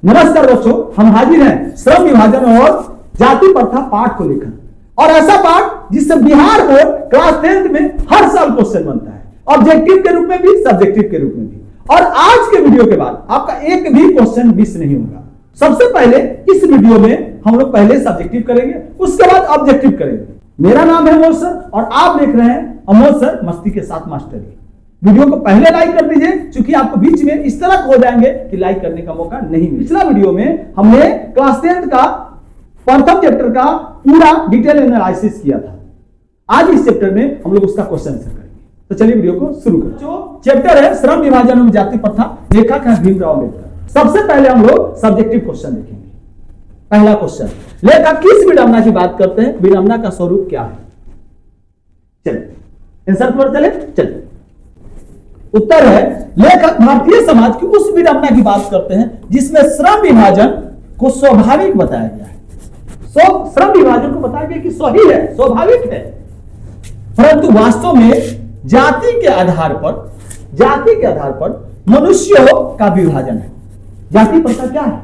नमस्कार बच्चों, हम हाजिर हैं श्रम विभाजन और जाति प्रथा पाठ को लेकर, और ऐसा पाठ जिससे बिहार बोर्ड क्लास 10th में हर साल क्वेश्चन बनता है, ऑब्जेक्टिव के रूप में भी, सब्जेक्टिव के रूप में भी। और आज के वीडियो के बाद आपका एक भी क्वेश्चन मिस नहीं होगा। सबसे पहले इस वीडियो में हम लोग पहले सब्जेक्टिव करेंगे, उसके बाद ऑब्जेक्टिव करेंगे। मेरा नाम है अमोल सर और आप देख रहे हैं अमोल सर मस्ती के साथ मास्टरी। वीडियो को पहले लाइक कर दीजिए, क्योंकि आपको बीच में इस तरह हो जाएंगे कि लाइक करने का मौका नहीं मिलेगा। पिछला वीडियो में हमने क्लास 10th का प्रथम चैप्टर का पूरा डिटेल एनालिसिस किया था। आज इस चैप्टर में हम लोग उसका क्वेश्चन आंसर करेंगे। तो चलिए वीडियो को शुरू करें। जो चैप्टर है श्रम विभाजन एवं जाति प्रथा, लेखक है भीमराव अम्बेडकर। सबसे पहले हम लोग सब्जेक्टिव क्वेश्चन देखेंगे। पहला क्वेश्चन, लेखक किस विडंबना की बात करते हैं? विडंबना का स्वरूप क्या है? चलिए आंसर पर चले। उत्तर है, लेखक भारतीय समाज की उस विडंबना की बात करते हैं जिसमें श्रम विभाजन को स्वाभाविक बताया गया है। श्रम विभाजन को बताया गया कि सही है, स्वाभाविक है, परंतु वास्तव में जाति के आधार पर मनुष्यों का विभाजन है। जाति प्रथा क्या है?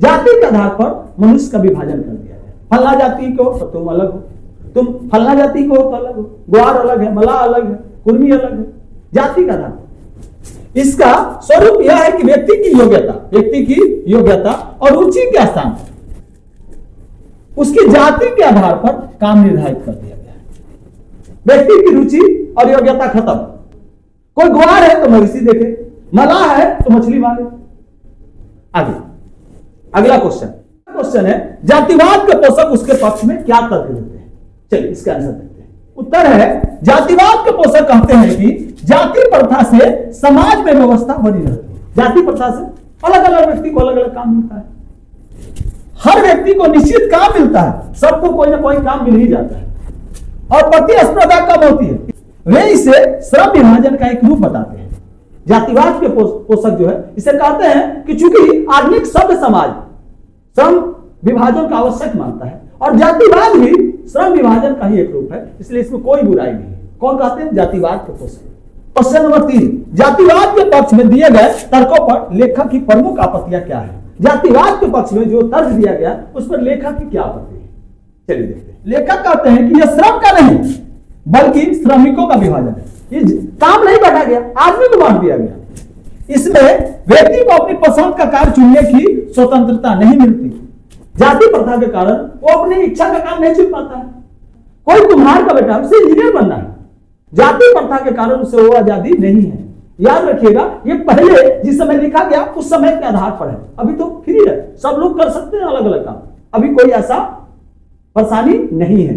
जाति के आधार पर मनुष्य का विभाजन कर दिया है। फला जाति को तो तुम अलग हो, तुम फला जाति को तो अलग हो, ग्वार अलग है, मल्लाह अलग है, कुर्मी अलग है। जाति का आधार, इसका स्वरूप यह है कि व्यक्ति की योग्यता और रुचि के स्थान पर उसकी जाति के आधार पर काम निर्धारित कर दिया गया है। व्यक्ति की रुचि और योग्यता खत्म। कोई ग्वार है तो मवेशी देखे, मल्लाह है तो मछली मारे। आगे अगला क्वेश्चन है, जातिवाद के पोषक उसके पक्ष में क्या तर्क देते हैं? चलिए इसका आंसर देखते हैं। उत्तर है, जातिवाद के पोषक कहते हैं कि जाति प्रथा से समाज में व्यवस्था बनी रहती है। जाति प्रथा से अलग अलग व्यक्ति को अलग अलग काम मिलता है। हर व्यक्ति को निश्चित काम मिलता है, सबको कोई ना कोई काम मिल ही जाता है और प्रतिस्पर्धा कम होती है। वे इसे श्रम विभाजन का एक रूप बताते हैं। जातिवाद के पोषक जो है इसे कहते हैं कि चूंकि आधुनिक सभ्य समाज श्रम विभाजन का आवश्यक मानता है और जातिवाद भी श्रम विभाजन का ही एक रूप है, इसलिए इसमें कोई बुराई नहीं है। कौन कहते हैं? जातिवाद के पोषक। क्वेश्चन नंबर 3, जातिवाद के पक्ष में दिए गए तर्कों पर लेखक की प्रमुख आपत्तियां क्या है? जातिवाद के पक्ष में जो तर्क दिया गया उस पर लेखक की क्या आपत्ति है? चलिए देखते हैं। लेखक कहते हैं कि यह श्रम का नहीं बल्कि श्रमिकों का विभाजन है। ये काम नहीं बांटा गया, आदमी को बांट दिया गया। इसमें व्यक्ति को अपनी पसंद का कार्य चुनने की स्वतंत्रता नहीं मिलती। जाति प्रथा के कारण वो अपनी इच्छा का काम नहीं चुन पाता है। कोई कुम्हार का बेटा, उसे इंजीनियर बनना है, जाति प्रथा के कारण उसे वो आजादी नहीं है। याद रखिएगा, ये पहले जिस समय लिखा गया उस समय के आधार पर है। अभी तो फ्री है, सब लोग कर सकते हैं अलग अलग काम, अभी कोई ऐसा परेशानी नहीं है।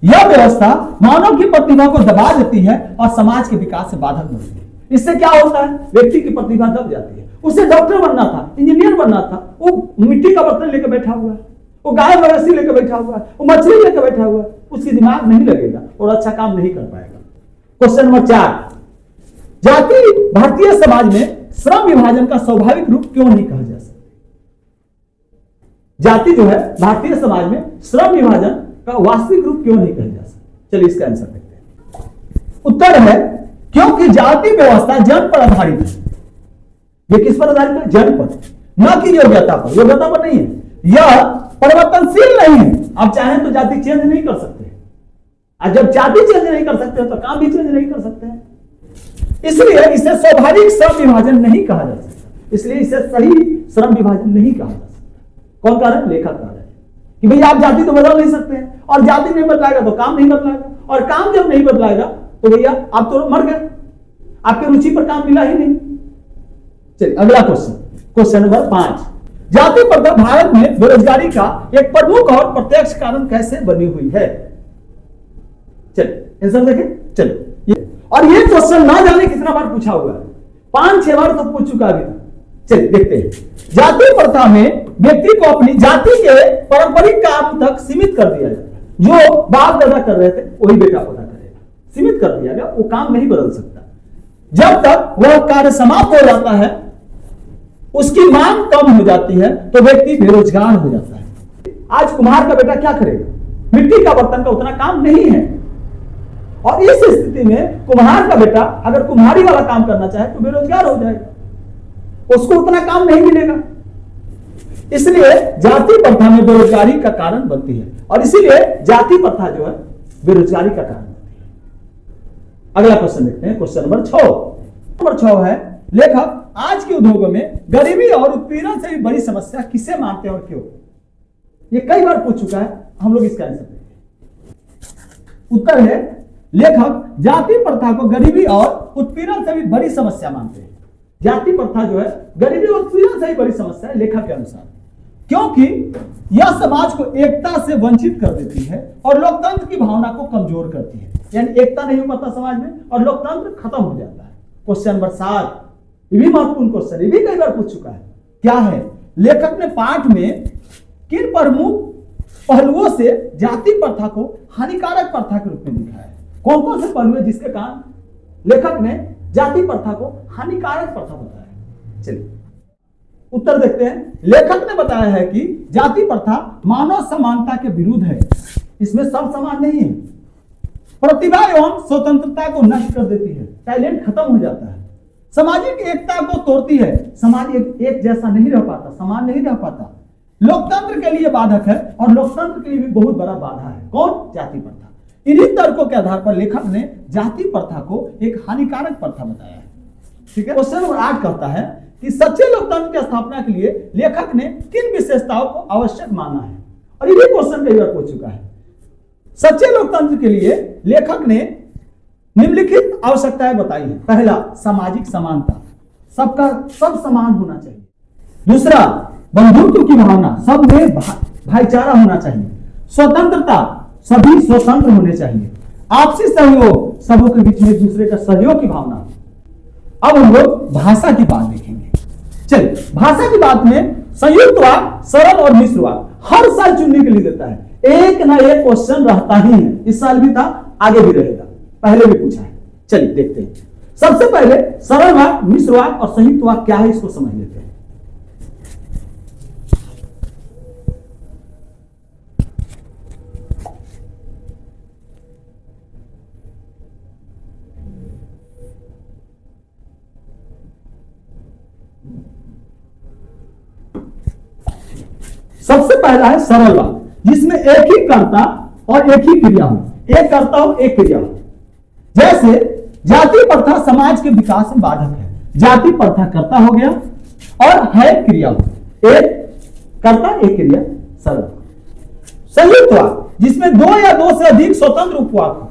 यह व्यवस्था मानव की प्रतिभा को दबा देती है और समाज के विकास से बाधक बनती है। इससे क्या होता है? व्यक्ति की प्रतिभा दब जाती है। उसे डॉक्टर बनना था, इंजीनियर बनना था, वो मिट्टी का बर्तन लेकर बैठा हुआ है, वो गाय मवेशी लेकर बैठा हुआ है, वो मछली लेकर बैठा हुआ है, उसकी दिमाग नहीं लगेगा और अच्छा काम नहीं कर पाएगा। क्वेश्चन नंबर 4, जाति भारतीय समाज में श्रम विभाजन का स्वाभाविक रूप क्यों नहीं कहा जा सकता? जाति जो है भारतीय समाज में श्रम विभाजन का वास्तविक रूप क्यों नहीं कहा जा सकता? चलिए इसका आंसर देखते हैं। उत्तर है, क्योंकि जाति व्यवस्था जन्म पर आधारित है। ये किस पर आधारित है? जन्म पर, न कि योग्यता पर। योग्यता पर नहीं है, यह परिवर्तनशील नहीं है। आप चाहें तो जाति चेंज नहीं कर सकते, और जब जाति चेंज नहीं कर सकते तो काम भी चेंज नहीं कर सकते हैं। इसलिए इसे स्वाभाविक श्रम विभाजन नहीं कहा जा सकता, इसलिए इसे सही श्रम विभाजन नहीं कहा जा सकता। कौन कह रहा है? लेखक कह रहे हैं कि भाई आप जाति तो बदल नहीं सकते हैं, और जाति नहीं बदलाएगा तो काम नहीं बदलाएगा, और काम जब नहीं बदलाएगा तो भैया आप तो मर गए, आपके रुचि पर काम मिला ही नहीं। चलिए अगला क्वेश्चन नंबर 5, जाति प्रथा भारत में बेरोजगारी का एक प्रमुख और प्रत्यक्ष कारण कैसे बनी हुई है? चलिए आंसर देखें। चलिए, और ये क्वेश्चन ना जाने कितना बार पूछा हुआ है, 5-6 बार तो पूछ चुका अभी। चलिए देखते हैं। जाति प्रथा में व्यक्ति को अपनी जाति के पारंपरिक काम तक सीमित कर दिया जाता है। जो बाप दादा कर रहे थे वही बेटा पोता करेगा, सीमित कर दिया गया, वो काम नहीं बदल सकता। जब तक वह कार्य समाप्त हो जाता है, उसकी मांग कम हो जाती है, तो व्यक्ति बेरोजगार हो जाता है। आज कुम्हार का बेटा क्या करेगा? मिट्टी का बर्तन का उतना काम नहीं है, और इस स्थिति में कुम्हार का बेटा अगर कुम्हारी वाला काम करना चाहे तो बेरोजगार हो जाएगा, उसको उतना काम नहीं मिलेगा। इसलिए जाति प्रथा में बेरोजगारी का कारण बनती है और इसीलिए जाति प्रथा जो है बेरोजगारी का कारण बनती है। अगला क्वेश्चन देखते हैं, क्वेश्चन नंबर 6। नंबर 6 है, लेखक आज के उद्योगों में गरीबी और उत्पीड़न से भी बड़ी समस्या किसे मानते हैं और क्यों? ये कई बार पूछ चुका है, हम लोग इसका आंसर देंगे। उत्तर है, लेखक जाति प्रथा को गरीबी और उत्पीड़न से भी बड़ी समस्या मानते हैं। जाति प्रथा जो है गरीबी और उत्पीड़न से भी बड़ी समस्या है लेखक के अनुसार, क्योंकि यह समाज को एकता से वंचित कर देती है और लोकतंत्र की भावना को कमजोर करती है। यानी एकता नहीं हो पाता समाज में और लोकतंत्र खत्म हो जाता है। क्वेश्चन नंबर 7, ये भी महत्वपूर्ण क्वेश्चन, ये भी कई बार पूछ चुका है। क्या है? लेखक ने पाठ में किन प्रमुख पहलुओं से जाति प्रथा को हानिकारक प्रथा के रूप में दिखाया है? कौन कौन से पहलू है जिसके कारण लेखक ने जाति प्रथा को हानिकारक प्रथा बताया है? चलिए उत्तर देखते हैं। लेखक ने बताया है कि जाति प्रथा मानव समानता के विरुद्ध है, इसमें सब समान नहीं है, प्रतिभा एवं स्वतंत्रता को नष्ट कर देती है, टैलेंट खत्म हो जाता है, सामाजिक एकता को तोड़ती है, समाज एक जैसा नहीं रह पाता, समान नहीं रह पाता, लोकतंत्र के लिए बाधक है और लोकतंत्र के लिए भी बहुत बड़ा बाधा है। कौन? जाति प्रथा। इन्हीं तर्कों के आधार पर लेखक ने जाति प्रथा को एक हानिकारक प्रथा बताया है। ठीक है। क्वेश्चन नंबर 8 कहता है कि सच्चे लोकतंत्र की स्थापना के लिए लेखक ने किन विशेषताओं को आवश्यक माना है? और ये भी क्वेश्चन कई बार पूछ चुका है। सच्चे लोकतंत्र के लिए लेखक ने निम्नलिखित आवश्यकताएं बताई हैं। पहला, सामाजिक समानता, सब समान होना चाहिए। दूसरा, बंधुत्व की भावना, सब में भाईचारा होना चाहिए। स्वतंत्रता, सभी स्वतंत्र होने चाहिए। आपसी सहयोग, सबों के बीच में एक दूसरे का सहयोग की भावना। अब हम लोग भाषा की बात देखेंगे। चलिए, भाषा की बात में संयुक्त वाक्य, सरल और मिश्र वाक्य हर साल चुनने के लिए देता है। एक ना एक क्वेश्चन रहता ही है, इस साल भी था, आगे भी रहेगा, पहले भी पूछा है। चलिए देखते हैं। सबसे पहले सरल वाक्य, मिश्र वाक्य और संयुक्त वाक्य क्या है, इसको समझ लेते हैं। सबसे पहला है सरल वाक्य, जिसमें एक ही कर्ता और एक ही क्रिया हो, एक कर्ता हो एक क्रिया हो। जैसे जाति प्रथा समाज के विकास में बाधक है, जाति प्रथा कर्ता हो गया और है क्रिया हो, एक कर्ता एक क्रिया, सरल। संयुक्त वाक्य, जिसमें दो या दो से अधिक स्वतंत्र उपवाक हो,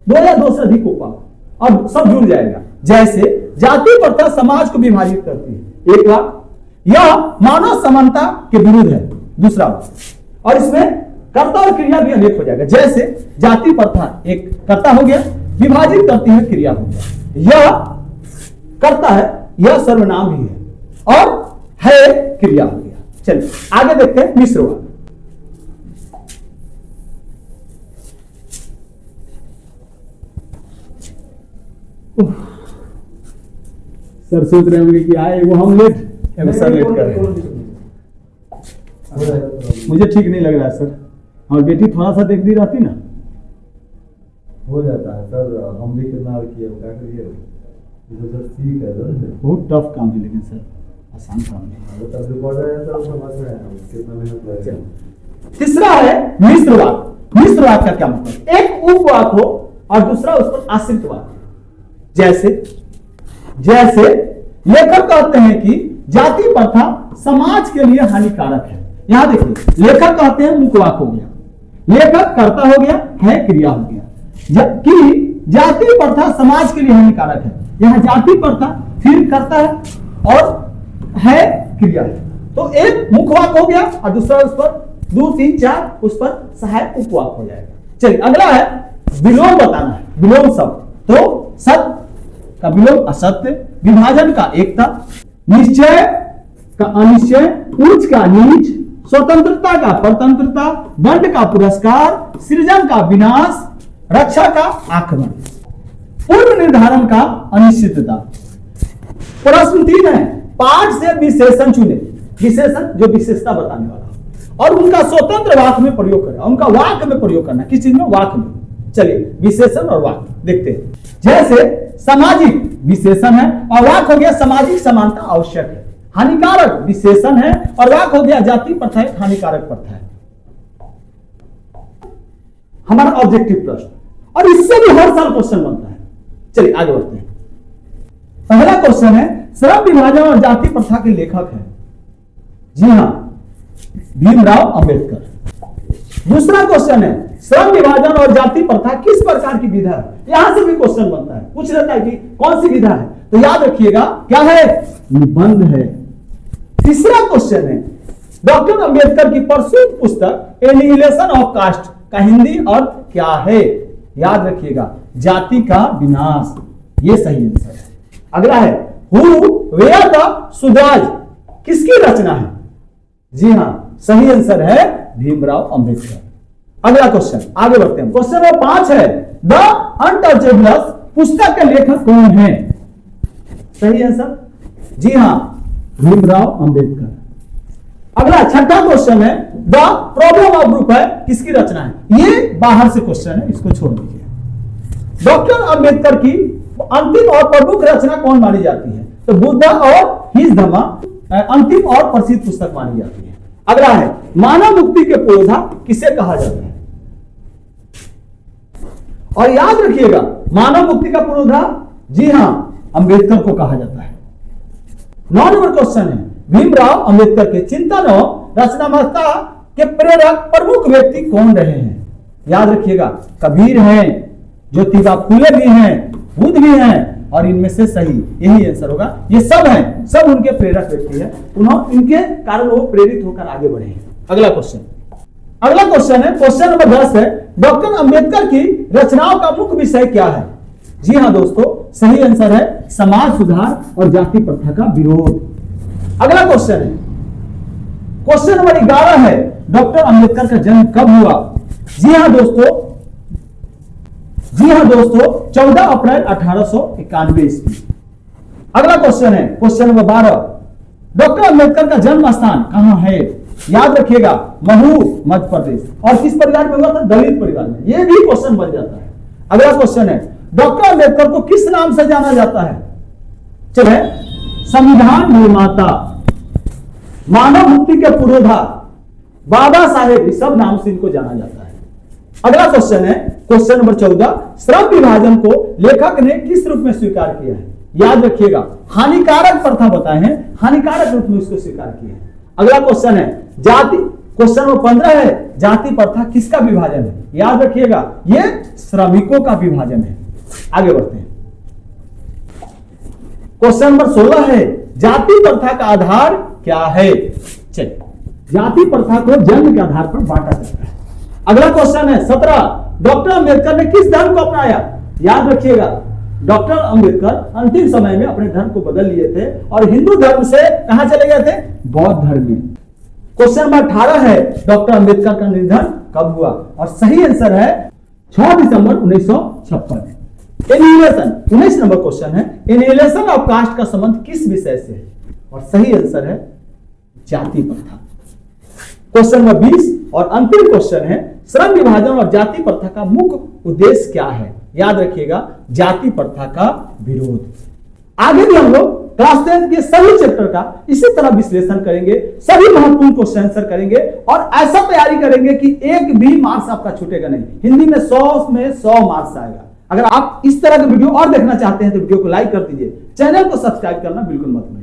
दो या दो से अधिक उपवाक और सब जुड़ जाएगा। जैसे जाति प्रथा समाज को विभाजित करती है, एक वाक्य। यह मानव समानता के विरुद्ध है, दूसरा वाक्य। और इसमें कर्ता और क्रिया भी अनेक हो जाएगा। जैसे जाति प्रथा एक कर्ता हो गया, विभाजित करती है क्रिया हो गया। यह कर्ता है, यह सर्वनाम भी है और है क्रिया हो गया। चलिए आगे देखते हैं मिश्र वाक्य। सर सोच रहे होंगे कि आए वो हम लेट सर लेट कर रहे हैं। मुझे ठीक नहीं लग रहा है सर, हमारी बेटी थोड़ा सा देख दी रहती ना, हो जाता है सर। हम भी कितना किए, क्या करिए, बहुत टफ काम है, लेकिन सर आसान काम नहीं। तब रिकॉर्डर है सर, समझ रहे हैं कितना मेहनत लगेगा। तीसरा है मिश्र वाक्य। मिश्र वाक्य का क्या मतलब? एक उपवाक्य हो और दूसरा उस पर आश्रित वाक्य। जैसे लेखक कहते हैं कि जाति प्रथा समाज के लिए हानिकारक है। यहां देखिए, लेखक कहते हैं मुख्य वाक्य हो गया, लेखक कर्ता हो गया, है क्रिया हो गया। कि जाति प्रथा समाज के लिए हानिकारक है, यहां जाति प्रथा फिर कर्ता है और है क्रिया है। तो एक मुख्य वाक्य हो गया और दूसरा उस पर 2, 3, 4 उस पर सहायक उपवाक्य हो जाएगा। चलिए अगला है विलोम बताना है, विलोम शब्द। तो सत्य का विलोम असत्य, विभाजन का एकता, निश्चय का अनिश्चय, उच्च का नीच, स्वतंत्रता का परतंत्रता, दंड का पुरस्कार, सृजन का विनाश, रक्षा का आक्रमण, पूर्व निर्धारण का अनिश्चितता। प्रश्न 3 है, पाठ से विशेषण चुने, विशेषण जो विशेषता बताने वाला और उनका स्वतंत्र वाक्य में प्रयोग करना, उनका वाक्य में प्रयोग करना। किस चीज में? वाक्य में। चलिए विशेषण और वाक्य देखते हैं। जैसे सामाजिक विशेषण है और वाक्य हो गया सामाजिक समानता आवश्यक है। हानिकारक विशेषण है और वाक्य हो गया जाति प्रथा एक हानिकारक प्रथा है। हमारा ऑब्जेक्टिव प्रश्न, और इससे भी हर साल क्वेश्चन बनता है। चलिए आगे बढ़ते हैं। पहला क्वेश्चन है श्रम विभाजन और जाति प्रथा के लेखक हैं। जी हां, भीमराव अंबेडकर। दूसरा क्वेश्चन है श्रम विभाजन और जाति प्रथा किस प्रकार की विधा है। यहां से भी क्वेश्चन बनता है, पूछ लेता है कि कौन सी विधा है, तो याद रखिएगा क्या है, निबंध है। तीसरा क्वेश्चन है डॉक्टर अंबेडकर की प्रसिद्ध पुस्तक एनिहिलेशन ऑफ कास्ट का हिंदी अर्थ क्या है। याद रखिएगा जाति का विनाश, ये सही आंसर है। अगला है हु वेयर द सुराज किसकी रचना है। जी हां, सही आंसर है भीमराव अंबेडकर। अगला क्वेश्चन, आगे बढ़ते हैं। क्वेश्चन नंबर 5 है द अनटचेबल्स पुस्तक के लेखक कौन है। सही आंसर, जी हां, भीमराव अंबेडकर। अगला छठा क्वेश्चन है द प्रॉब्लम ऑफ ग्रुप है किसकी रचना है। ये बाहर से क्वेश्चन है, इसको छोड़ दीजिए। डॉक्टर अंबेडकर की अंतिम और प्रमुख रचना कौन मानी जाती है, तो बुद्ध और हिज धम्मा अंतिम और प्रसिद्ध पुस्तक मानी जाती है। अगला है मानव मुक्ति के पुरोधा किसे कहा जाता है। और याद रखिएगा मानव मुक्ति का पुरोधा, जी हां, अंबेडकर को कहा जाता है। 9 नंबर क्वेश्चन है भीमराव अंबेडकर के चिंतन और रचनात्मकता के प्रेरक प्रमुख व्यक्ति कौन रहे हैं। याद रखिएगा कबीर हैं, ज्योतिबा फूले भी हैं, बुद्ध भी हैं, और इनमें से सही यही आंसर होगा। ये सब हैं, सब उनके प्रेरक व्यक्ति हैं, उन्होंने इनके कारण वो प्रेरित होकर आगे बढ़े हैं। अगला क्वेश्चन है क्वेश्चन नंबर 10 है डॉक्टर अंबेडकर की रचनाओं का मुख्य विषय क्या है। जी हां दोस्तों, सही आंसर है समाज सुधार और जाति प्रथा का विरोध। अगला क्वेश्चन है क्वेश्चन नंबर 11 है डॉक्टर अंबेडकर का जन्म कब हुआ। जी हां दोस्तों, 14 अप्रैल 1891 ईस्वी। अगला क्वेश्चन है क्वेश्चन नंबर 12 डॉक्टर अंबेडकर का जन्म स्थान कहां है। याद रखिएगा महू मध्य प्रदेश। और किस परिवार में हुआ था, दलित परिवार में। यह भी क्वेश्चन बन जाता है। अगला क्वेश्चन है डॉक्टर अंबेडकर को किस नाम से जाना जाता है। चले संविधान निर्माता, मानव मुक्ति के पुरोधा, बाबा साहेब, इस सब नाम से इनको जाना जाता है। अगला क्वेश्चन है क्वेश्चन नंबर 14 श्रम विभाजन को लेखक ने किस रूप में स्वीकार किया है। याद रखिएगा हानिकारक प्रथा बताए हैं, हानिकारक रूप में इसको स्वीकार किया है। अगला क्वेश्चन है जाति, क्वेश्चन नंबर 15 है जाति प्रथा किसका विभाजन है। याद रखिएगा यह श्रमिकों का विभाजन है। आगे बढ़ते हैं। क्वेश्चन नंबर 16 है जाति प्रथा का आधार क्या है। चलिए, जाति प्रथा को जन्म के आधार पर बांटा जाता है। अगला क्वेश्चन है 17 डॉक्टर अंबेडकर ने किस धर्म को अपनाया। याद रखिएगा डॉक्टर अंबेडकर अंतिम समय में अपने धर्म को बदल लिए थे और हिंदू धर्म से कहां चले गए थे, बौद्ध धर्म में। क्वेश्चन नंबर 18 है डॉक्टर अंबेडकर का निधन कब हुआ, और सही आंसर है 6 दिसंबर 1956। एनिहिलेशन 19 नंबर क्वेश्चन है एनिहिलेशन ऑफ कास्ट का संबंध किस विषय से है, और सही आंसर है जाति प्रथा। क्वेश्चन नंबर 20 और अंतिम क्वेश्चन है श्रम विभाजन और जाति प्रथा का मुख्य उद्देश्य क्या है। याद रखिएगा जाति प्रथा का विरोध। आगे भी हम लोग क्लास 10 के सभी चैप्टर का इसी तरह विश्लेषण करेंगे, सभी महत्वपूर्ण क्वेश्चन आंसर करेंगे और ऐसा तैयारी करेंगे कि एक भी मार्क्स आपका छूटेगा नहीं। हिंदी में 100 में 100 मार्क्स आएगा। अगर आप इस तरह के वीडियो और देखना चाहते हैं तो वीडियो को लाइक कर दीजिए, चैनल को सब्सक्राइब करना बिल्कुल मत भूलिए।